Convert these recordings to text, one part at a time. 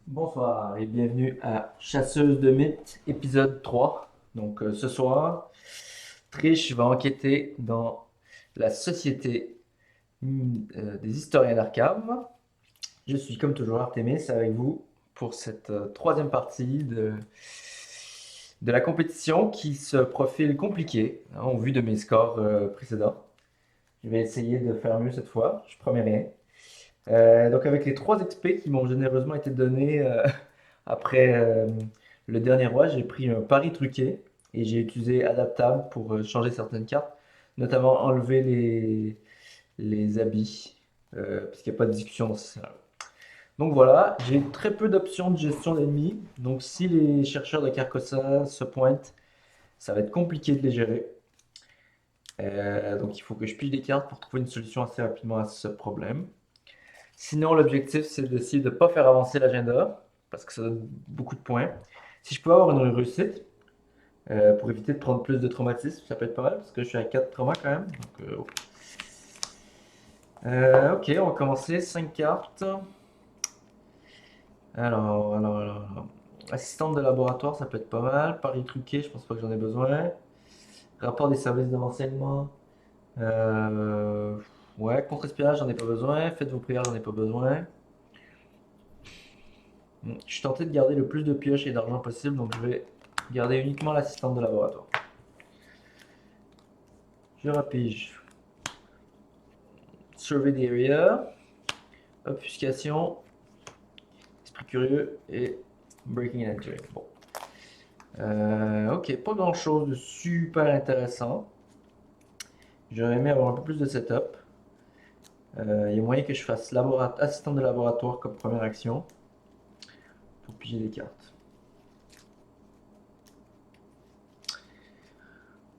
Bonsoir et bienvenue à Chasseuse de mythes, épisode 3. Ce soir, Trish va enquêter dans la société des historiens d'Arkham. Je suis comme toujours Artemis avec vous pour cette troisième partie de la compétition qui se profile compliquée, hein, au vu de mes scores précédents. Je vais essayer de faire mieux cette fois, je promets rien. Donc avec les 3 XP qui m'ont généreusement été donnés après le dernier roi, j'ai pris un pari truqué et j'ai utilisé adaptable pour changer certaines cartes, notamment enlever les habits, puisqu'il n'y a pas de discussion dans ce scénario. Donc voilà, j'ai très peu d'options de gestion d'ennemis, donc si les chercheurs de Carcosa se pointent, ça va être compliqué de les gérer. Donc il faut que je pige des cartes pour trouver une solution assez rapidement à ce problème. Sinon, l'objectif, c'est d'essayer de ne pas faire avancer l'agenda, parce que ça donne beaucoup de points. Si je peux avoir une réussite, pour éviter de prendre plus de traumatisme, ça peut être pas mal, parce que je suis à 4 traumas quand même. Ok, on va commencer. 5 cartes. Alors. Assistante de laboratoire, ça peut être pas mal. Pari truqué, je pense pas que j'en ai besoin. Rapport des services de renseignement. Euh, ouais, contre-espionnage, j'en ai pas besoin. Faites vos prières, j'en ai pas besoin. Je suis tenté de garder le plus de pioches et d'argent possible, donc je vais garder uniquement l'assistante de laboratoire. Je rapige. Survey the area. Obfuscation. Esprit curieux et breaking and entering. Bon. Ok, pas grand chose de super intéressant. J'aurais aimé avoir un peu plus de setup. Il y a moyen que je fasse assistant de laboratoire comme première action pour piger des cartes.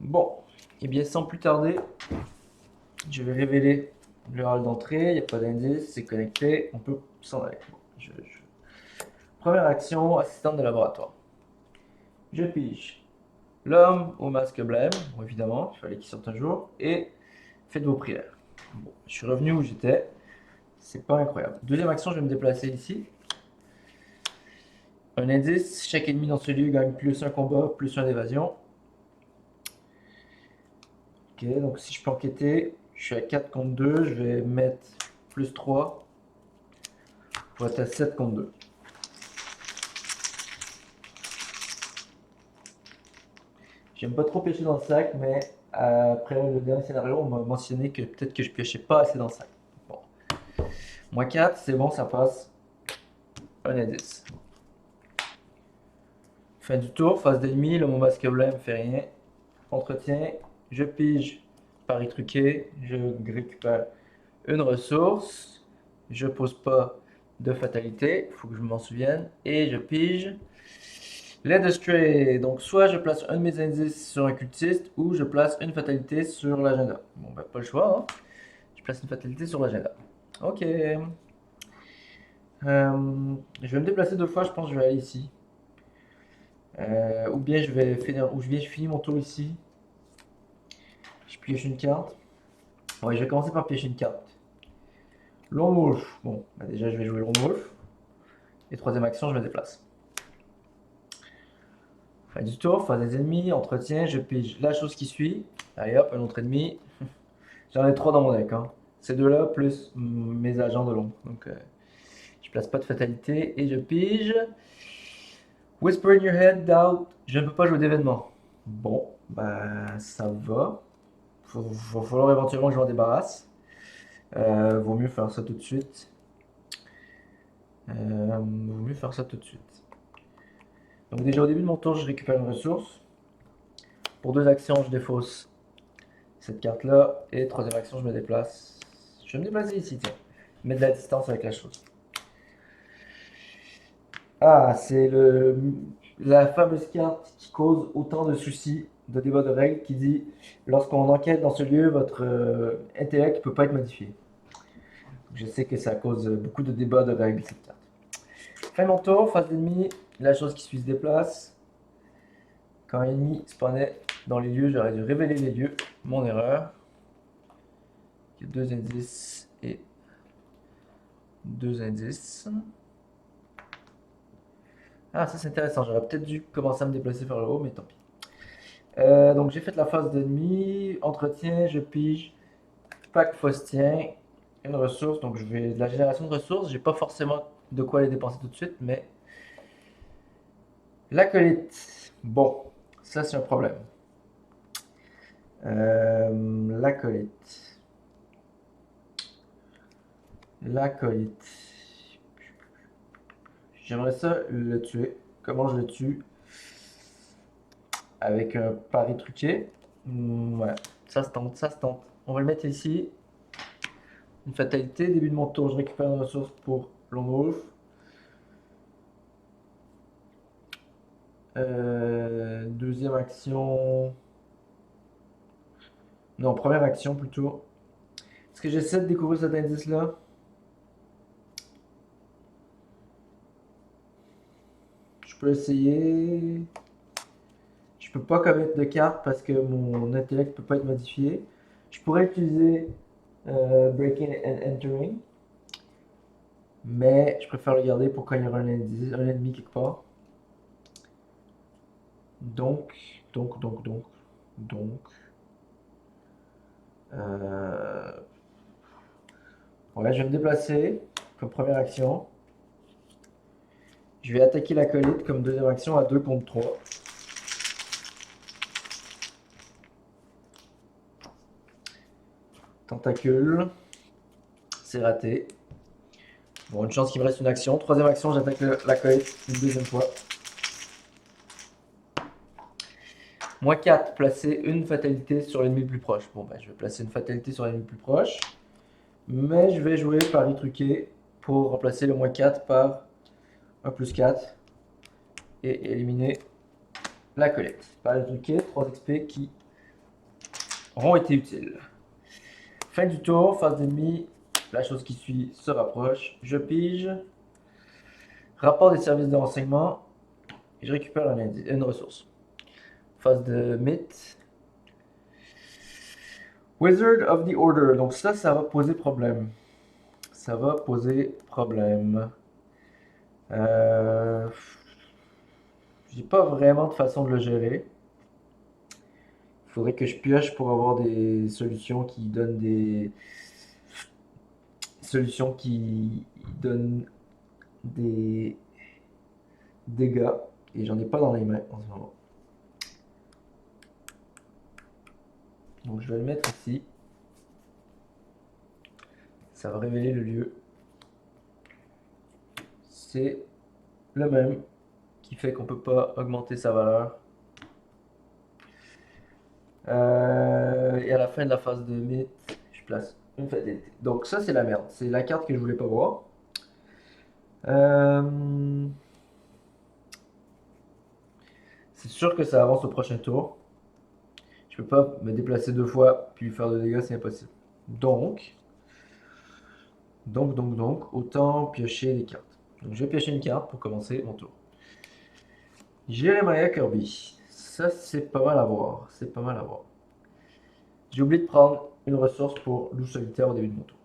Bon, et bien sans plus tarder, je vais révéler le hall d'entrée. Il n'y a pas d'indice, c'est connecté, on peut s'en aller. Bon, Première action, assistante de laboratoire. Je pige l'homme au masque blême, bon, évidemment, il fallait qu'il sorte un jour, et faites vos prières. Bon, je suis revenu où j'étais, c'est pas incroyable. Deuxième action, je vais me déplacer ici. Un indice, chaque ennemi dans ce lieu gagne plus un combat, plus un d'évasion. Ok, donc si je peux enquêter, je suis à 4 contre 2, je vais mettre plus 3 pour être à 7 contre 2. J'aime pas trop piocher dans le sac, mais après le dernier scénario, on m'a mentionné que peut-être que je piochais pas assez dans le sac. Bon. Moins 4, c'est bon, ça passe. Un indice. Fin du tour, phase d'ennemi, le mot masque blême fait rien. Entretien, je pige pari truqué, je récupère une ressource, je pose pas de fatalité, il faut que je m'en souvienne, et je pige Lead Stray. Donc soit je place un de mes indices sur un cultiste, ou je place une fatalité sur l'agenda. Bon ben pas le choix, hein. Je place une fatalité sur l'agenda. Ok. Je vais me déplacer 2 fois, je pense que je vais aller ici. Ou bien je vais finir, ou je viens, je finis mon tour ici. Je pioche une carte. Ouais, je vais commencer par piocher une carte. Lone Wolf. Bon, bah déjà je vais jouer Lone Wolf. Et troisième action, je me déplace. Fin du tour, phase des ennemis, entretien, je pige la chose qui suit. Allez hop, un autre ennemi. J'en ai 3 dans mon deck, hein. Ces deux-là, plus mes agents de l'ombre. Donc je place pas de fatalité et je pige. Whisper in your head, doubt. Je ne peux pas jouer d'événement. Bon, bah ça va. Va falloir éventuellement que je m'en débarrasse. Vaut mieux faire ça tout de suite. Vaut mieux faire ça tout de suite. Donc déjà au début de mon tour, je récupère une ressource. Pour 2 actions, je défausse cette carte-là. Et troisième action, je me déplace. Je vais me déplacer ici, tiens. Mettre de la distance avec la chose. Ah, c'est la fameuse carte qui cause autant de soucis de débat de règles qui dit lorsqu'on enquête dans ce lieu, votre intellect ne peut pas être modifié. Je sais que ça cause beaucoup de débats de règles cette carte. Fin mon tour, face d'ennemi, la chose qui suit se déplace. Quand un ennemi spawnait dans les lieux, j'aurais dû révéler les lieux. Mon erreur. Il y a 2 indices et 2 indices. Ah, ça c'est intéressant. J'aurais peut-être dû commencer à me déplacer vers le haut, mais tant pis. Donc j'ai fait la phase d'ennemi, entretien, je pige, pack faustien, une ressource. Donc je vais de la génération de ressources. J'ai pas forcément de quoi les dépenser tout de suite, mais l'acolyte. Bon, ça c'est un problème. L'acolyte. L'acolyte. J'aimerais ça le tuer. Comment je le tue? Avec un pari truqué. Ouais, ça se tente, ça se tente. On va le mettre ici. Une fatalité, début de mon tour, je récupère une ressource pour Longwolf. Deuxième action. Non, première action plutôt. Est-ce que j'essaie de découvrir cet indice-là? Je peux essayer. Je peux pas commettre de carte parce que mon intellect peut pas être modifié. Je pourrais utiliser Breaking and Entering, mais je préfère le garder pour quand il y aura un ennemi quelque part. Donc, donc. Euh, ouais, je vais me déplacer comme première action. Je vais attaquer l'acolyte comme deuxième action à 2 contre 3. Tentacule. C'est raté. Bon, une chance qu'il me reste une action. Troisième action, j'attaque l'acolyte une deuxième fois. Moins 4, placer une fatalité sur l'ennemi le plus proche. Bon, ben, je vais placer une fatalité sur l'ennemi le plus proche. Mais je vais jouer pari truqué pour remplacer le moins 4 par un plus 4 et éliminer l'acolyte. Pari truqué, 3 XP qui auront été utiles. Fin du tour, phase d'ennemi. La chose qui suit se rapproche. Je pige. Rapport des services de renseignement. Et je récupère une ressource. Phase de mythe. Wizard of the Order. Donc ça va poser problème. Ça va poser problème. Euh... J'ai pas vraiment de façon de le gérer. Il faudrait que je pioche pour avoir des solutions qui donnent des solutions qui donnent des dégâts. Et j'en ai pas dans les mains en ce moment. Donc je vais le mettre ici. Ça va révéler le lieu. C'est le même qui fait qu'on peut pas augmenter sa valeur. Et à la fin de la phase de mythe, je place une fatalité. Donc ça c'est la merde. C'est la carte que je voulais pas voir. C'est sûr que ça avance au prochain tour. Je peux pas me déplacer 2 fois puis faire de dégâts, c'est impossible. Donc, autant piocher des cartes. Donc je vais piocher une carte pour commencer mon tour. Jeremiah Kirby. Ça c'est pas mal à voir. C'est pas mal à voir. J'ai oublié de prendre une ressource pour loup solitaire au début de mon tour.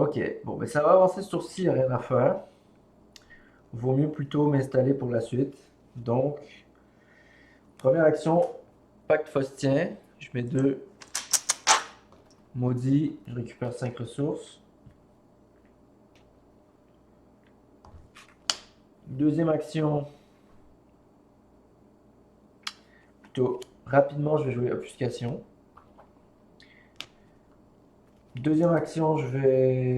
Ok, bon, mais ça va avancer ce tour-ci, il n'y a rien à faire. Vaut mieux plutôt m'installer pour la suite. Donc, première action, pacte faustien. Je mets 2 maudits, je récupère 5 ressources. Deuxième action, plutôt rapidement, je vais jouer obfuscation. Deuxième action, je vais...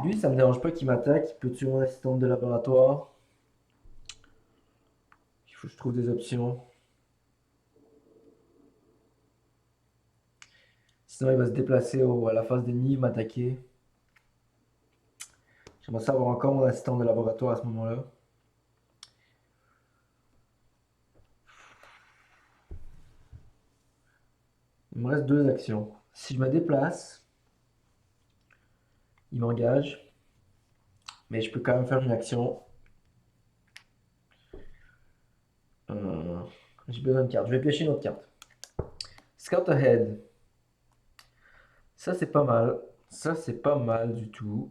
Lui, ça me dérange pas qu'il m'attaque, il peut tuer mon assistante de laboratoire. Il faut que je trouve des options. Sinon, il va se déplacer à la phase d'ennemi, m'attaquer. J'aimerais savoir encore mon assistant de laboratoire à ce moment-là. Il me reste 2 actions. Si je me déplace, il m'engage. Mais je peux quand même faire une action. J'ai besoin de carte. Je vais piocher une autre carte. Scout Ahead. Ça, c'est pas mal. Ça, c'est pas mal du tout.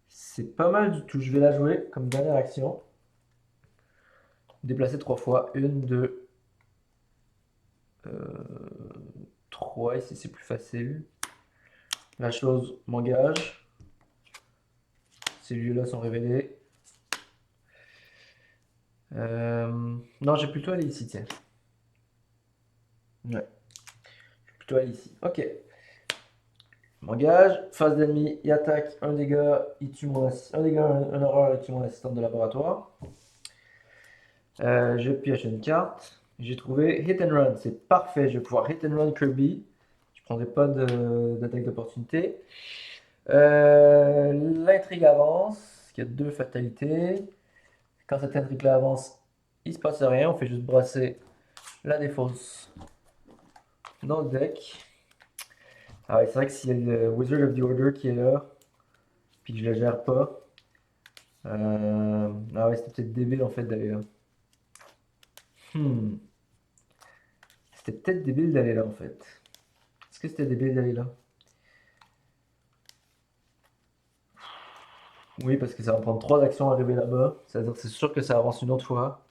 C'est pas mal du tout. Je vais la jouer comme dernière action. Déplacer 3 fois. 1, 2, 3. Ici, c'est plus facile. La chose m'engage. Ces lieux-là sont révélés. Non, j'ai plutôt aller ici, tiens. Ouais, plutôt aller ici. Ok. M'engage. Phase d'ennemi, il attaque. Un dégât, il tue un dégât, un horreur, il tue mon assistante de laboratoire. Je pioche une carte. J'ai trouvé Hit and Run. C'est parfait. Je vais pouvoir Hit and Run Kirby. Je prendrai pas d'attaque d'opportunité. L'intrigue avance. Il y a 2 fatalités. Quand cette intrigue-là avance, il se passe rien. On fait juste brasser la défausse dans le deck. Ah ouais, c'est vrai que s'il y a le Wizard of the Order qui est là, puis que je la gère pas. Ah ouais, c'était peut-être débile en fait d'aller là. Hmm. C'était peut-être débile d'aller là en fait. Est-ce que c'était débile d'aller là? Oui, parce que ça va prendre 3 actions à arriver là-bas. C'est-à-dire c'est sûr que ça avance une autre fois.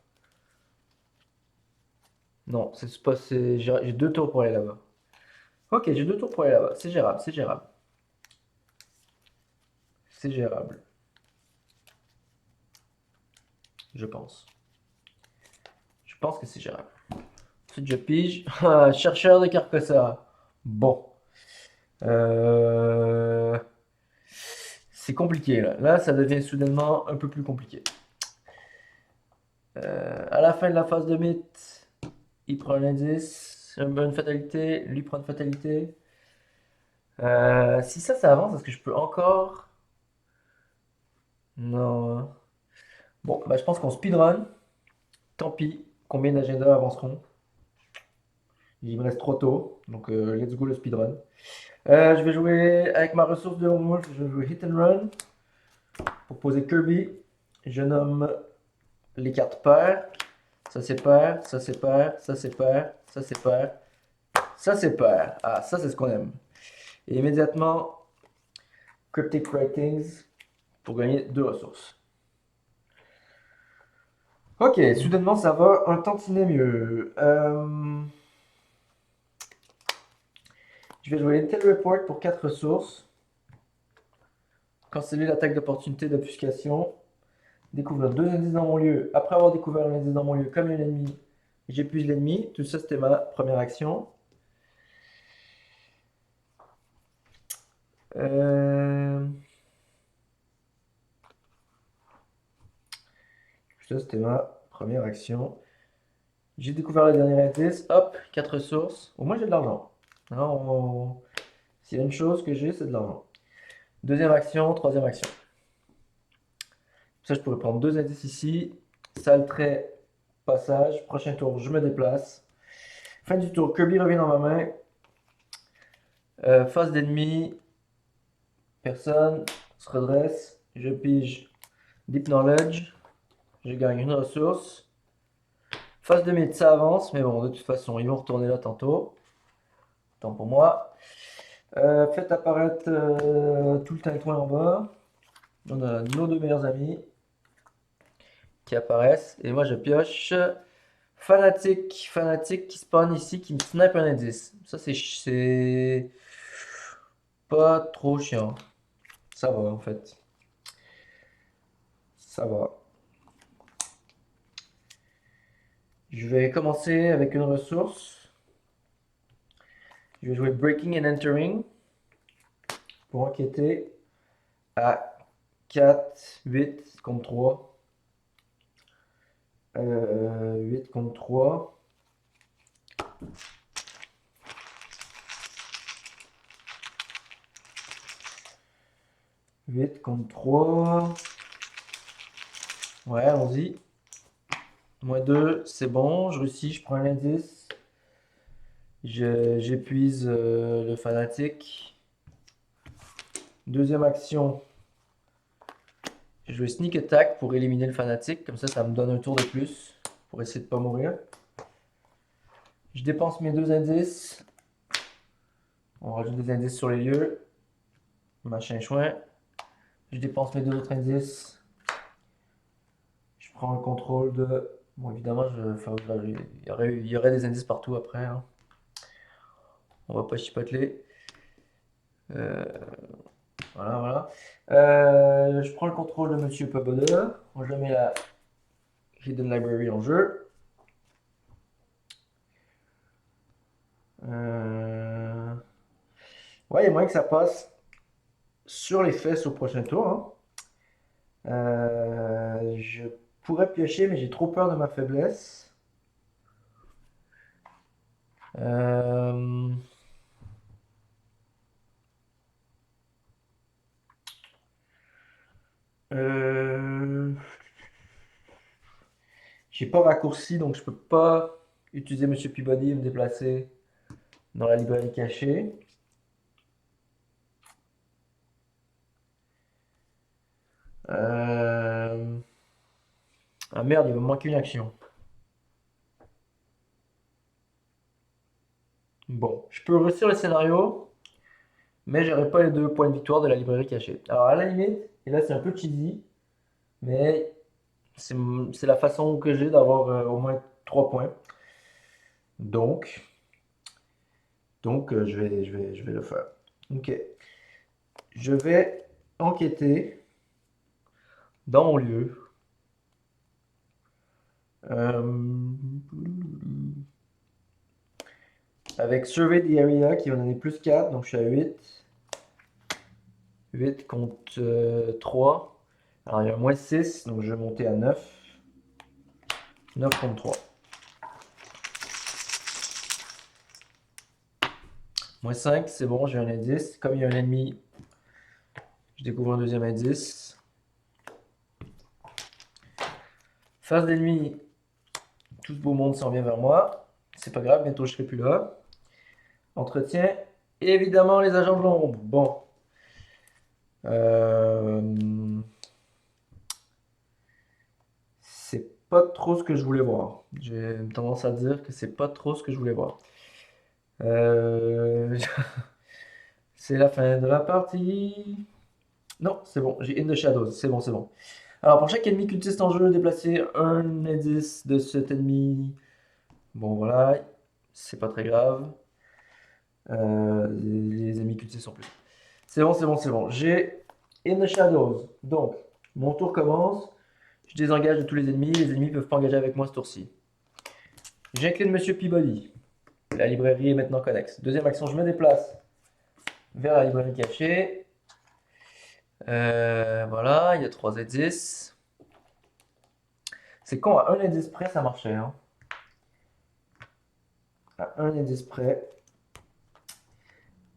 Non, c'est pas. J'ai 2 tours pour aller là-bas. Ok, j'ai 2 tours pour aller là-bas. C'est gérable, c'est gérable. C'est gérable. Je pense. Je pense que c'est gérable. Ensuite, je pige. Ah, chercheur de Carcosa. Bon. Euh, C'est compliqué là. Là, ça devient soudainement un peu plus compliqué. À la fin de la phase de mythe, il prend un indice, une fatalité, lui prend une fatalité. Si ça avance, est-ce que je peux encore... Non. Bon, bah, je pense qu'on speedrun. Tant pis. Combien d'agendas avanceront? Il me reste 3 tours. Donc, let's go le speedrun. Je vais jouer avec ma ressource de Wolf. Je vais jouer Hit and Run pour poser Kirby. Je nomme les cartes paires. Ça c'est pair, ça c'est pair, ça c'est pair, ça c'est pair, ça c'est pair. Ah, ça c'est ce qu'on aime. Et immédiatement, Cryptic Writings pour gagner 2 ressources. Ok, soudainement ça va un tantinet mieux. Je vais jouer Intel Report pour 4 ressources. Canceller l'attaque d'opportunité d'obfuscation. Découvrir 2 indices dans mon lieu. Après avoir découvert un indice dans mon lieu comme l'ennemi, j'épuise l'ennemi. Tout ça c'était ma première action. Ça c'était ma première action. J'ai découvert le dernier indice. Hop, 4 ressources. Au moins j'ai de l'argent. S'il y a une chose que j'ai, c'est de l'argent. Deuxième action, troisième action. Ça, je pourrais prendre 2 indices ici. Sale trait, passage. Prochain tour, je me déplace. Fin du tour, Kirby revient dans ma main. Face d'ennemi. Personne se redresse. Je pige Deep Knowledge. Je gagne une ressource. Phase de mythe, ça avance, mais bon, de toute façon, ils vont retourner là tantôt. Tant pour moi. Faites apparaître tout le tintouin en bas. On a nos 2 meilleurs amis qui apparaissent. Et moi, je pioche Fanatique. Fanatique qui spawn ici, qui me snipe un indice. Ça, c'est pas trop chiant. Ça va, en fait. Ça va. Je vais commencer avec une ressource. Je vais jouer Breaking and Entering pour enquêter à 4, 8 contre 3. 8 contre 3. Huit contre 3. Ouais, allons-y. Moins 2, c'est bon. Je réussis, je prends l'indice. J'épuise le fanatique. Deuxième action. Je vais sneak attack pour éliminer le fanatique. Comme ça me donne un tour de plus pour essayer de pas mourir. Je dépense mes 2 indices. On rajoute des indices sur les lieux. Machin chouin. Je dépense mes 2 autres indices. Je prends le contrôle de... Bon, évidemment, il y aurait des indices partout après. Hein. On va pas chipoteler. Voilà, voilà. Je prends le contrôle de Monsieur Pagoda. Je mets la Hidden Library en jeu. Ouais, il y a moyen que ça passe sur les fesses au prochain tour. Hein. Je pourrais piocher, mais j'ai trop peur de ma faiblesse. Euh... J'ai pas raccourci, donc je peux pas utiliser Monsieur Peabody et me déplacer dans la librairie cachée. Ah merde, il va me manquer une action. Bon, je peux réussir le scénario, mais j'aurai pas les 2 points de victoire de la librairie cachée. Alors à la limite, et là c'est un peu cheesy, mais c'est la façon que j'ai d'avoir au moins 3 points. Donc, je vais le faire. Ok. Je vais enquêter dans mon lieu. Euh, Avec Survey the Area qui va donner plus 4, donc je suis à 8. 8 contre 3. Alors il y a moins 6, donc je vais monter à 9. 9 contre 3. Moins 5, c'est bon, j'ai un indice. Comme il y a un ennemi, je découvre un deuxième indice. Face d'ennemi, tout ce beau monde s'en vient vers moi. C'est pas grave, bientôt je serai plus là. Entretien, évidemment les agents de l'ombre. Bon. C'est pas trop ce que je voulais voir. J'ai tendance à dire que c'est pas trop ce que je voulais voir. C'est la fin de la partie. Non, c'est bon, j'ai In the Shadows, c'est bon, c'est bon. Alors pour chaque ennemi cultiste en jeu, déplacez un indice de cet ennemi. Bon voilà, c'est pas très grave. Les ennemis cultistes sont plus. C'est bon, c'est bon, c'est bon. J'ai In the Shadows. Donc, mon tour commence. Je désengage de tous les ennemis. Les ennemis ne peuvent pas engager avec moi ce tour-ci. J'incline Monsieur Peabody. La librairie est maintenant connexe. Deuxième action, je me déplace vers la librairie cachée. Voilà, il y a 3 indices. C'est con, à un indice près, ça marchait. Hein. À un indice près.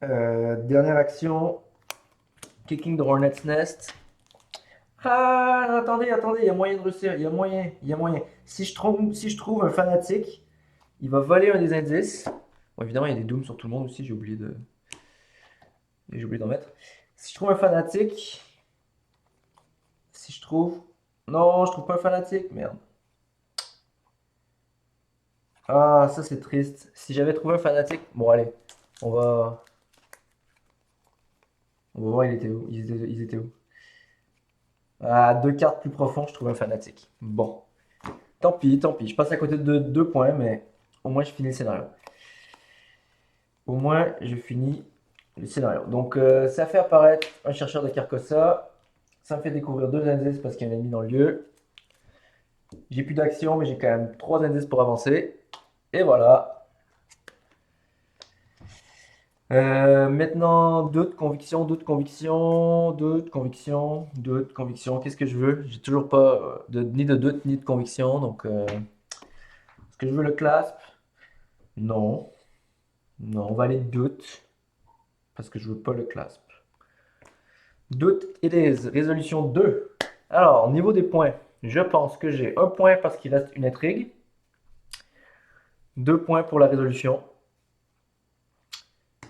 Dernière action. Kicking the Hornet's Nest. Ah, non, attendez, attendez, il y a moyen de réussir. Il y a moyen, il y a moyen. Si je trouve un fanatique, il va voler un des indices. Bon, évidemment, il y a des dooms sur tout le monde aussi, j'ai oublié d'en mettre. Si je trouve un fanatique, si je trouve... Non, je trouve pas un fanatique, merde. Ah, ça c'est triste. Si j'avais trouvé un fanatique... Bon, allez, on va... On va voir, il était où. Ils étaient où. À 2 cartes plus profond, je trouve un fanatique. Bon, tant pis, tant pis. Je passe à côté de 2 points, mais au moins je finis le scénario. Au moins, je finis le scénario. Donc, ça fait apparaître un chercheur de Carcossa. Ça me fait découvrir 2 indices parce qu'il y a un ennemi dans le lieu. J'ai plus d'action, mais j'ai quand même 3 indices pour avancer. Et voilà. Maintenant, doute, conviction, doute, conviction, doute, conviction, doute, conviction. Qu'est-ce que je veux? J'ai toujours pas ni de doute ni de conviction. Donc, est-ce que je veux le clasp? Non. Non, on va aller de doute. Parce que je veux pas le clasp. Doute it is. Résolution 2. Alors, au niveau des points, je pense que j'ai 1 point parce qu'il reste une intrigue. 2 points pour la résolution.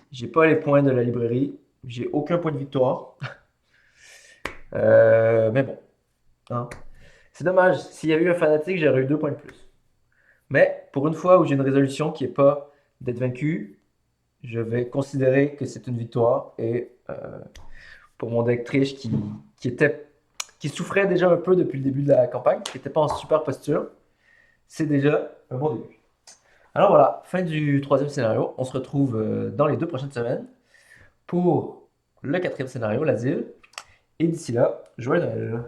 J'ai pas les points de la librairie. J'ai aucun point de victoire. Mais bon. hein. C'est dommage. S'il y avait eu un fanatique, j'aurais eu 2 points de plus. Mais pour une fois où j'ai une résolution qui est pas d'être vaincu, je vais considérer que c'est une victoire. Et pour mon deck triche qui était, qui souffrait déjà un peu depuis le début de la campagne, qui n'était pas en super posture, c'est déjà un bon début. Alors voilà, fin du troisième scénario. On se retrouve dans les 2 prochaines semaines pour le quatrième scénario, l'asile. Et d'ici là, joyeux Noël.